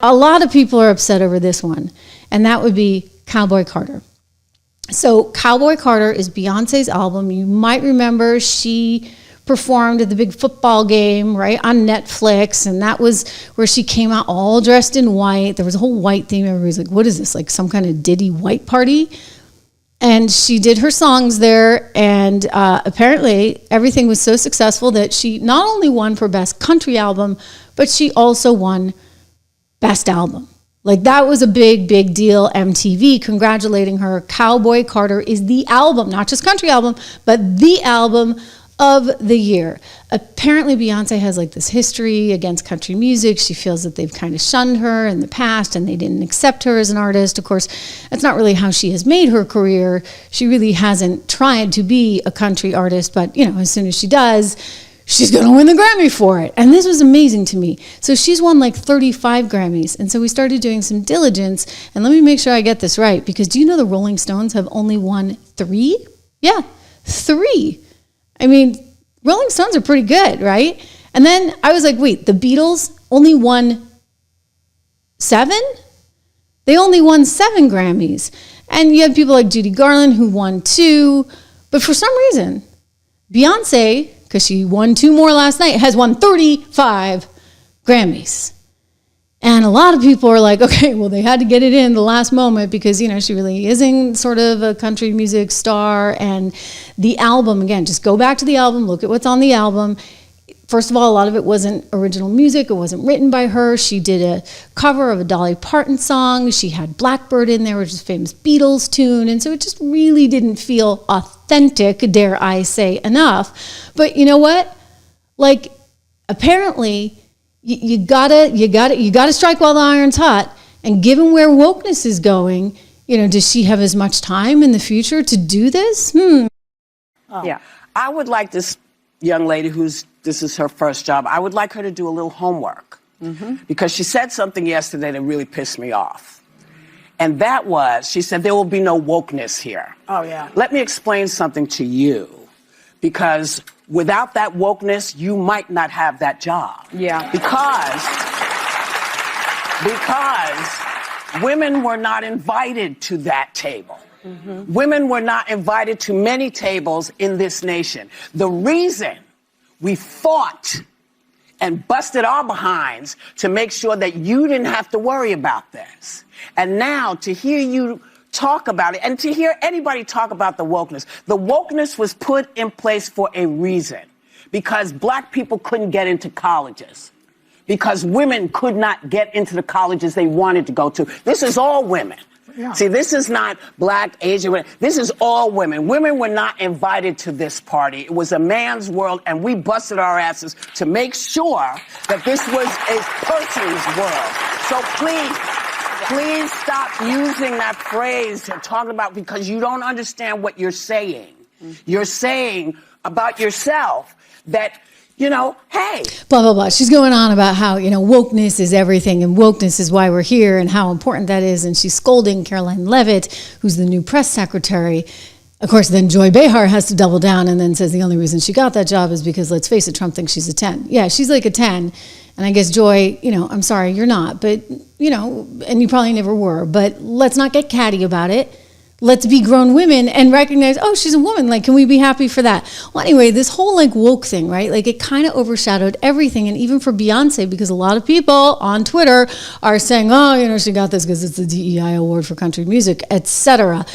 A lot of people are upset over this one, and that would be Cowboy Carter. So Cowboy Carter is Beyonce's album. You might remember she performed at the big football game, right, on Netflix, and that was where she came out all dressed in white. There was a whole white theme. Everybody's like, what is this, like some kind of Diddy white party? And she did her songs there, and apparently everything was so successful that she not only won for Best Country Album, but she also won Best Album. Like, that was a big, big deal. MTV congratulating her. Cowboy Carter is the album, not just country album, but the album of the year. Apparently Beyonce has like this history against country music. She feels that they've kind of shunned her in the past and they didn't accept her as an artist. Of course, that's not really how she has made her career. She really hasn't tried to be a country artist, but you know, as soon as she does, she's gonna win the Grammy for it. And this was amazing to me. So she's won like 35 Grammys. And so we started doing some diligence, and let me make sure I get this right, because do you know the Rolling Stones have only won 3? Yeah, 3. I mean, Rolling Stones are pretty good, right? And then I was like, wait, the Beatles only won 7? They only won 7 Grammys. And you have people like Judy Garland who won 2. But for some reason, Beyonce, because she won 2 more last night, has won 35 Grammys. And a lot of people are like, okay, well, they had to get it in the last moment because, you know, she really isn't sort of a country music star. And the album, again, just go back to the album, look at what's on the album. First of all, a lot of it wasn't original music. It wasn't written by her. She did a cover of a Dolly Parton song. She had Blackbird in there, which is a famous Beatles tune. And so it just really didn't feel authentic, dare I say, enough. But you know what? Like, apparently, you gotta strike while the iron's hot. And given where wokeness is going, you know, does she have as much time in the future to do this? Oh. Yeah, I would like this young lady this is her first job. I would like her to do a little homework because she said something yesterday that really pissed me off. And that was, she said, there will be no wokeness here. Oh, yeah. Let me explain something to you, because without that wokeness, you might not have that job. Yeah. Because women were not invited to that table. Women were not invited to many tables in this nation. The reason we fought and busted our behinds to make sure that you didn't have to worry about this. And now to hear you talk about it and to hear anybody talk about the wokeness was put in place for a reason, because black people couldn't get into colleges, because women could not get into the colleges they wanted to go to. This is all women. Yeah. See, this is not black, Asian women. This is all women. Women were not invited to this party. It was a man's world, and we busted our asses to make sure that this was a person's world. So please stop using that phrase and talking about, because you don't understand what you're saying. You're saying about yourself that, you know, hey. Blah, blah, blah. She's going on about how, you know, wokeness is everything and wokeness is why we're here and how important that is. And she's scolding Caroline Leavitt, who's the new press secretary. Of course, then Joy Behar has to double down and then says the only reason she got that job is because, let's face it, Trump thinks she's a 10. Yeah, she's like a 10. And I guess Joy, you know, I'm sorry, you're not. But, you know, and you probably never were. But let's not get catty about it. Let's be grown women and recognize, oh, she's a woman. Like, can we be happy for that? Well, anyway, this whole like woke thing, right? Like, it kind of overshadowed everything. And even for Beyonce, because a lot of people on Twitter are saying, oh, you know, she got this because it's the DEI award for country music, etc.